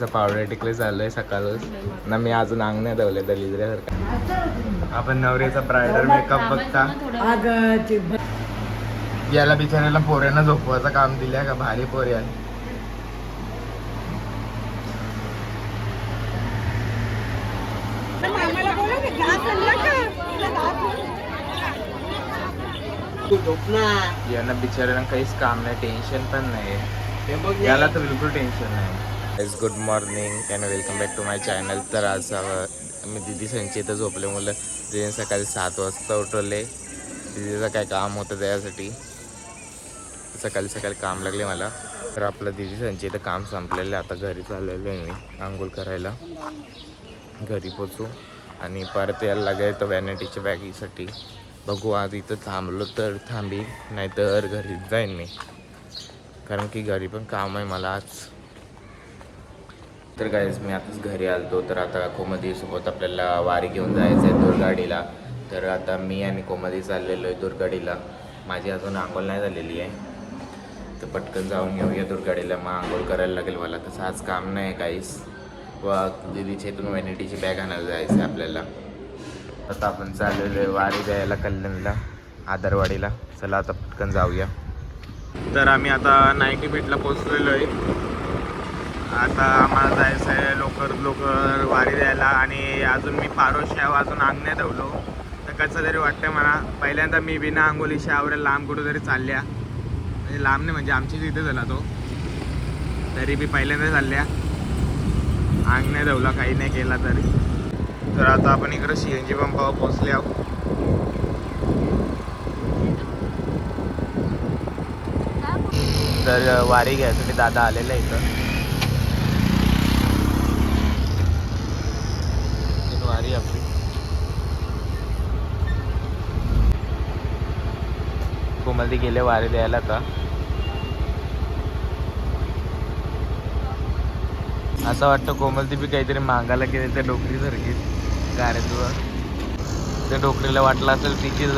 Powder टिकले चाललंय सकाळच ना. मी अजून अंग नाही धवले दलिद्र्यासारखा. आपण नवरीचा ब्रायडल मेकअप बघता. याला बिचारायला पोऱ्यांना झोपवायचं काम दिलंय का. भारी पोरी आहे. यांना बिचारायला काहीच काम नाही, टेन्शन पण नाही. याला तर बिलकुल टेन्शन नाही. Good morning and welcome back to my channel. तर आज मी दिदी संची इथं झोपले. मुलं दिदीने सकाळी 7 वाजता उठवले. दिदीचं काय काम होतं त्यासाठी सकाळी सकाळी काम लागले मला. तर आपलं दिदी संची इथं काम संपलेलं आहे. आता घरी चाललेलं आहे मी आंघोळ करायला. घरी पोचू आणि परत यायला लागेल तर व्हॅनिटीच्या बॅगीसाठी. बघू आज इथं थांबलो तर थांबी, नाही तर घरी जाईन मी, कारण की घरी पण काम आहे मला आज. तर गाईज मी आताच घरी आलतो. तर आता कोमदीसोबत आपल्याला वारी घेऊन जायचं आहे दुर्गाडीला. तर आता मी आणि कोमदी चाललेलो आहे दुर्गाडीला. माझी अजून आंघोळ नाही झालेली आहे, तर पटकन जाऊन येऊया दुर्गाडीला. मग आंघोळ करायला लागेल मला. तसं आज काम नाही काहीच. व दीदीच्या इथून व्हॅनिटीची बॅग आणायला जायचं आहे आपल्याला. आता आपण चाललेलो आहे वारी द्यायला कल्याणला, आदरवाडीला. चला आता पटकन जाऊया. तर आम्ही आता नाईटी पेठला पोचलेलो आहे. आता आम्हाला जायचं आहे लवकर वारी द्यायला. आणि अजून मी पारोश्यावर अजून अंग नाही धवलो. तर कसं तरी वाटतं मला. पहिल्यांदा मी बिना आंघोळीच्या आवडेल लांब कुठं तरी चालल्या, म्हणजे लांब नाही म्हणजे आमच्याच इथे झाला तो, तरी मी पहिल्यांदा चालल्या अंग नाही धवला, काही नाही केला तरी. तर आता आपण इकडं CNG पंपावर पोचले आहोत. तर वारी घ्यायसाठी दादा आलेला इथं. वारी आपली कोमलदी गेले वारी द्यायला. का असं वाटतं कोमलदी बी काहीतरी मागायला गेले त्या डोकरीसारखी गाड्यावर. त्या डोकरीला वाटलं असेल तिचीच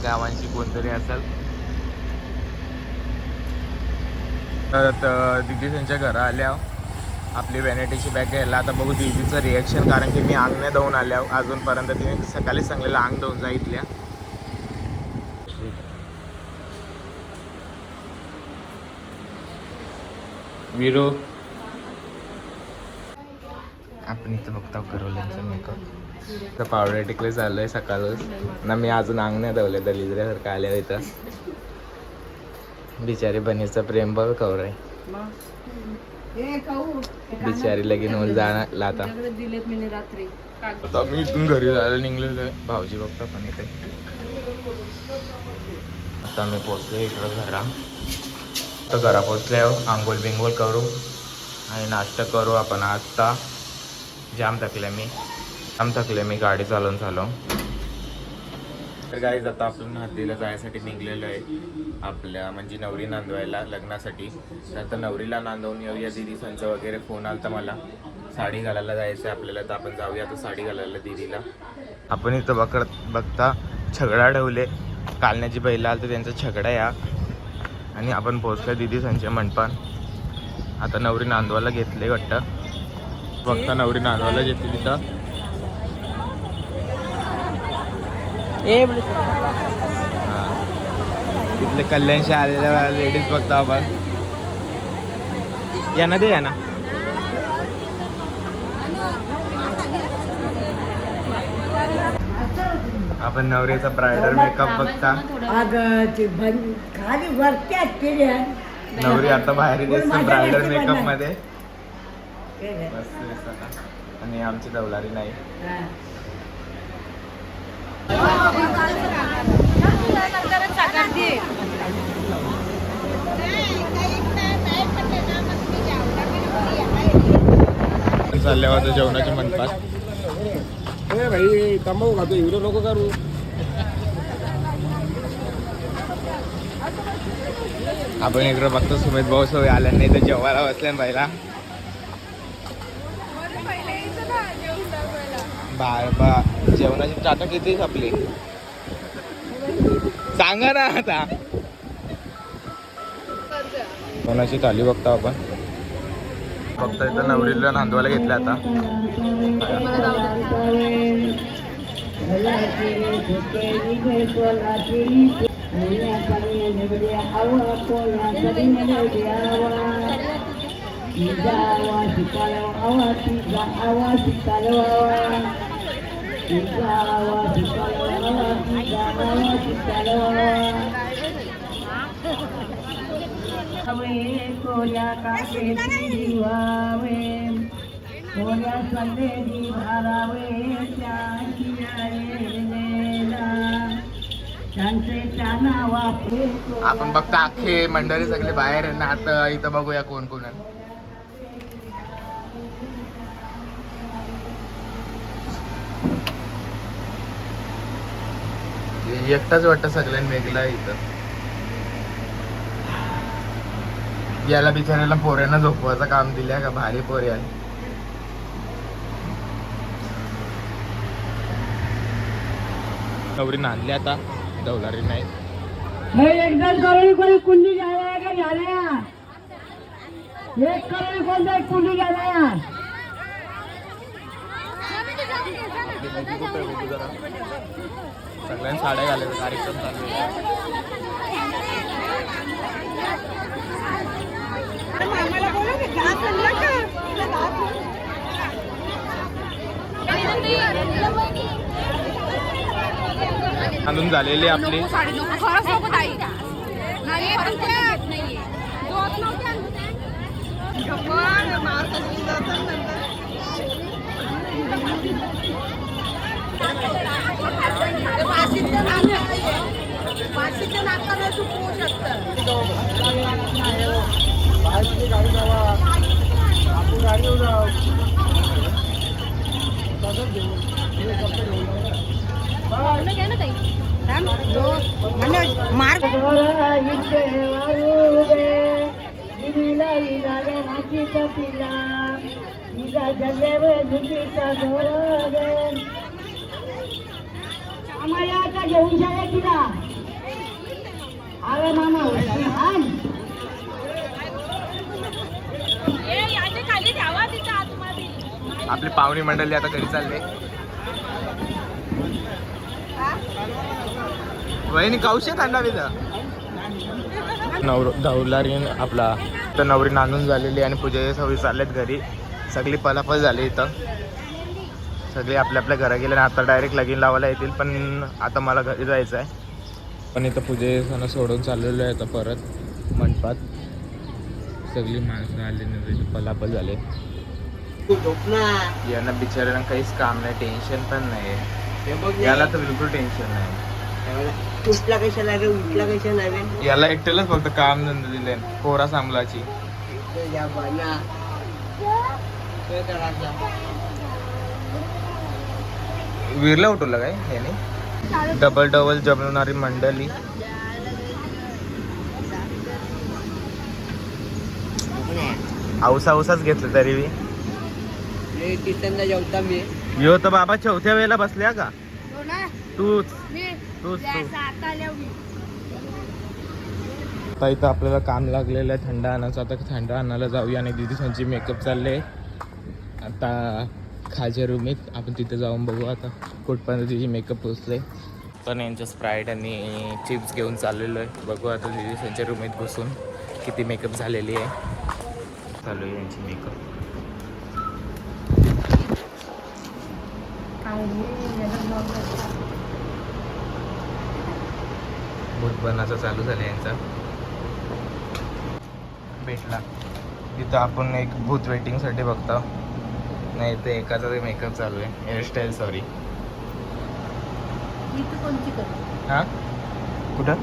गावांची कोणतरी असेल. तर दिदी त्यांच्या घरा आल्या आपली व्हॅनिटीची बॅग घ्यायला. आता बघू दिदीचं रिॲक्शन, कारण की मी अंग नाही धुवून आल्या अजूनपर्यंत. तिने सकाळी सांगलेलं अंग धुवून जा इथल्या. विरो आपण इथं बघता करवल्यांचं मेकअप. तर पावडर टिकले चाललंय सकाळच ना. मी अजून अंग नाही धवले दलिद्र्यासारखं आल्या इथं. बिचारी बनीचं प्रेम बघ कवर आहे. बिचारी लगीन होऊन जाणार आता. आता मी इथून घरी जायला निघलेलो आहे. भाऊजी बघता पण इथे. आता मी पोचलो इकडं घरा. तर घरा पोचल्यावर आंघोळ बिंघोळ करू आणि नाश्ता करू आपण. आता जाम थकले मी गाडी चालवून चालव. तर गाईज आता आपण हल्दीला जायसाठी निघलेलो आहे आपल्या म्हणजे नवरी नांदवायला लग्नासाठी. तर आता नवरीला नांदवून येऊया. दिदी संच वगैरे फोन आला तर मला साडी घालायला जायचं आहे आपल्याला. तर आपण जाऊया आता साडी घालायला दिदीला. आपण इथं बघता छगडा ठेवले. कालण्याची बैल आलं तर त्यांचा छगडा या. आणि आपण पोहोचलो दिदी संच्या मंडपात. आता नवरी नांदवायला घेतले वाटतं. बघता नवरी नांदवायला घेतली तिथं. तिथले कल्याणशी आलेल्या लेडीज बघता आपण. या ना दे या ना. आपण नवरीचा ब्रायडल मेकअप बघता. नवरी आता बाहेर दिसते ब्रायडल मेकअप मध्ये. आणि आमची दौलारी नाही. चालल्या होत्या जेवणाच्या मंडपात. भाई कमावू खातो एवढं नको करू. आपण इकडं बघतो सुमित भाऊ सवय आल्या नाही तर जेवायला बसल्या बाईला. जेवणाची टाटा किती आपली सांगा ना. आता कोणाची थाली बघता आपण. फक्त इथं नवरीला नांदवायला घेतलं आता. आपण बघता अख्खे मंडळी सगळे बाहेर आहे ना. आता इथं बघूया कोण कोण आहे. एकटाच वाटतं सगळ्यांनी वेगळा इथं. याला बिचारायला पोऱ्यांना झोपवायचं काम दिलंय का. भारी पोरी आहे. नवरी नांदली आता. दौलारी नाही. एकदम करोडी कोणी कुंडी घ्यायला का झाल्या. एक करोडी कोणता एक कुंडी घ्यायला. सगळ्यांनी साड्या घालायचा कार्यक्रम चालू आहे. आणून झालेली आपली आम्हाला घेऊन जाय तिला. अरे मामा आपली पाहुणी मंडळी आता घरी चालले. वहिनी कौशे खांदा दौलारी आपला तर नवरी नांदून झालेली आणि पूजेच्या सवयी चाललेत घरी. सगळी पलापल झाली इथं. सगळे आपल्या आपल्या घरा गेले आणि आता डायरेक्ट लगीन लावायला येतील. पण आता मला घरी जायचं आहे. पण इथं पूजेचं सोडून चाललेलो आहे आता परत मंडपात. सगळी माणसं आली नवरीची पलापल झाले. यांना बिचाऱ्यांना काहीच काम नाही. टेन्शन पण नाही. याला तर बिलकुल टेन्शन नाही. उठला कशाला रे. उठला कशाला रे. याला एकट्यालाच फक्त काम धंदा दिले. पोरा सांभाळाची. वीरला उठवलं काय याने. डबल डबल जमवणारी मंडळी. औसाच घेतलं तरी बी. यो तर बाबा चौथ्या वेळेला बसल्या का. तूच आता इथं आपल्याला काम लागलेलं आहे थंड आणायचं. आता थंड आणायला जाऊया आणि दीदीसांची मेकअप चालले. आता खालच्या रूमीत आपण तिथे जाऊन बघू आता कुठपर्यंत तिची मेकअप पोचले. पण यांचं स्प्राईट आणि चिप्स घेऊन चाललेलो आहे. बघू आता दीदीसांच्या रूमीत घुसून किती मेकअप झालेली आहे. चालू आहे यांची मेकअप. भूत बनायचं चालू झालं यांचा. भेटला तिथं आपण एक भूत वेटिंगसाठी बघतो. नाही ते एकाचा मेकअप चालू आहे. Hairstyle sorry. हां कुठं.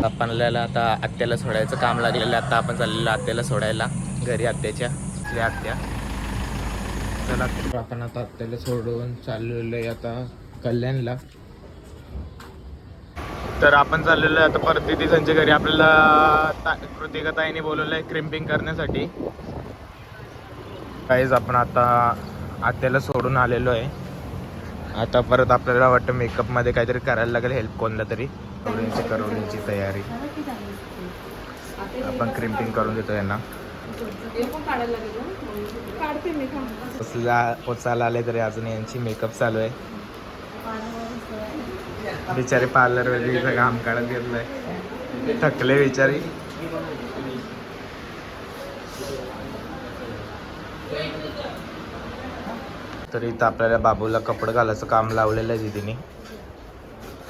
आपल्याला आता आत्याला सोडायचं काम लागलेलं. आता आपण चाललेलं आत्याला सोडायला घरी. आत्याच्या आत्या. चला आपण आता आत्याला सोडून चाललेलो आहे आता कल्याणला. तर आपण चाललेलो आहे आता परत दीदीसांच्या घरी. आपल्याला कृतिका ताईने बोलवलं आहे क्रिम्पिंग करण्यासाठी. काहीच आपण आता आत्याला सोडून आलेलो आहे. आता परत आपल्याला वाटतं मेकअपमध्ये काहीतरी करायला लागेल हेल्प कोणला तरी. करवलींची तयारी आपण क्रिम्पिंग करून देतो यांना. काढते मी पोचायला आले तरी अजून यांची मेकअप चालू आहे. बिचारी पार्लर वगैरे काम काढत घेतलंय, थकले बिचारी. तर इथं आपल्याला बाबूला कपडे घालायचं काम लावलेलं आहे दीदीने.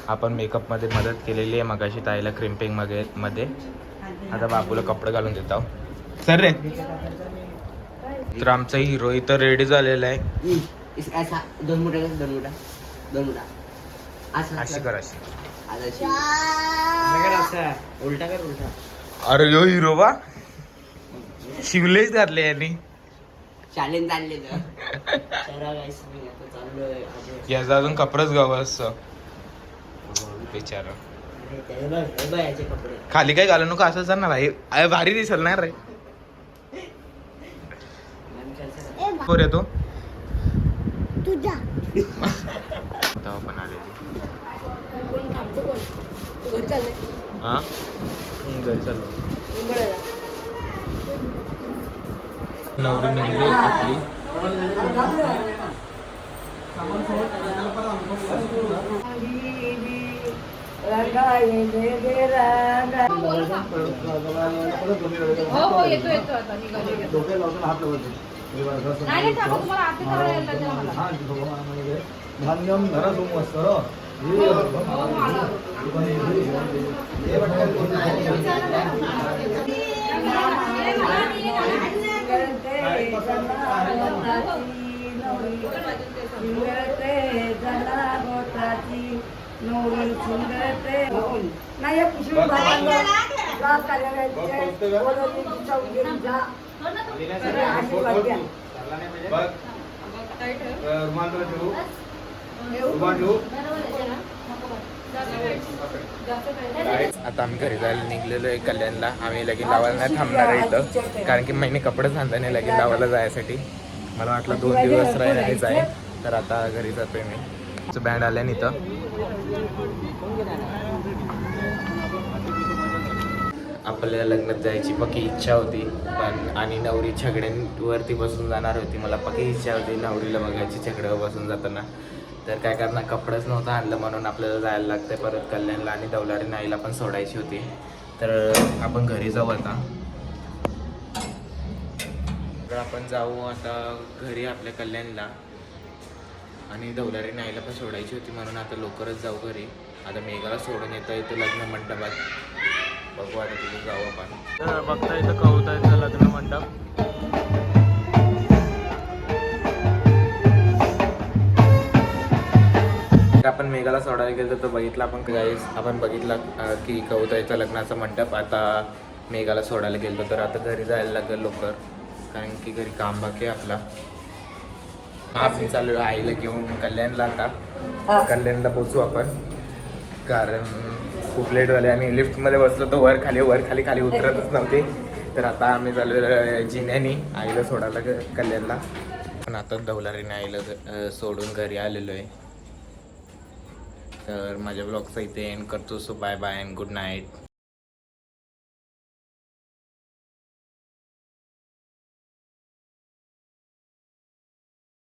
आपण मेकअपमध्ये मदत केलेली आहे मगाशी ताईला क्रिम्पिंग मध्ये. आता बाबूला कपडे घालून देत आहोत. सर रे. तर आमचा हिरो इथं रेडी झालेला आहे. अशी कर अशी. उलटा कर उलटा. अरे यो हिरो बा शिवलेच घातले यांनी. चॅलेंज चालले याचा अजून कपडेच गावं असं बिचारा. कपडे खाली काय घालू नको असं ना भाई. भारी दिसल ना रे. कोण येतो तुझा पण आलेली. कोण चाललंय हा घरी चाललो. नवरी निघली आपली. हो येतो येतो आता निघाले. नाही थांबा, तुम्हाला आधी करायला लागेल मला. धान्यम नरसोमवस्तर आता आम्ही घरी जायला निघलेलो आहे कल्याणला. आम्ही लगीन लावायला नाही थांबणार आहे इथं, कारण की महिने कपडे सांगताना लगीन लावायला जायसाठी. मला वाटलं 2 दिवस राहायलाच आहे. तर आता घरी जातोय मी. बँड आल्याने इथं. आपल्याला लग्नात जायची पक्की इच्छा होती, पण आणि नवरी छगड्यांवरती बसून जाणार होती. मला पक्की इच्छा होती नवरीला बघायची छगड्यावर बसून जाताना. तर काय करणार, कपडेच नव्हतं आणलं म्हणून आपल्याला जायला लागतंय परत कल्याणला. आणि दौलारी नाईला पण सोडायची होती. तर आपण घरी जाऊ आता. तर आपण जाऊ आता घरी आपल्या कल्याणला. आणि दौलारी नाईला पण सोडायची होती म्हणून आता लवकरच जाऊ घरी. आता मेघाला सोडून येतं इथं लग्न मंडपात. बघू आता तिथे जाऊ आपण. तर बघता इथं कौतायचं लग्न मंडप. आपण मेघाला सोडायला गेलो तर बघितलं आपण बघितलं की कौताईचा लग्नाचा मंडप. आता मेघाला सोडायला गेलो तर आता घरी जायला लागेल लवकर, कारण की घरी काम बाकी आहे आपला. आपण चालू आईला घेऊन कल्याणला. आता कल्याणला पोचू आपण, कारण खूप लेट झाले. आणि लिफ्टमध्ये बसलो तर वर खाली उतरतच नव्हते. तर आता आम्ही चालू जिन्यानी आईला सोडायला कल्याणला. पण आता दौलारीने आईला सोडून घरी आलेलो आहे. तर माझ्या ब्लॉगचा इथे एंड करतो. So bye bye and good night.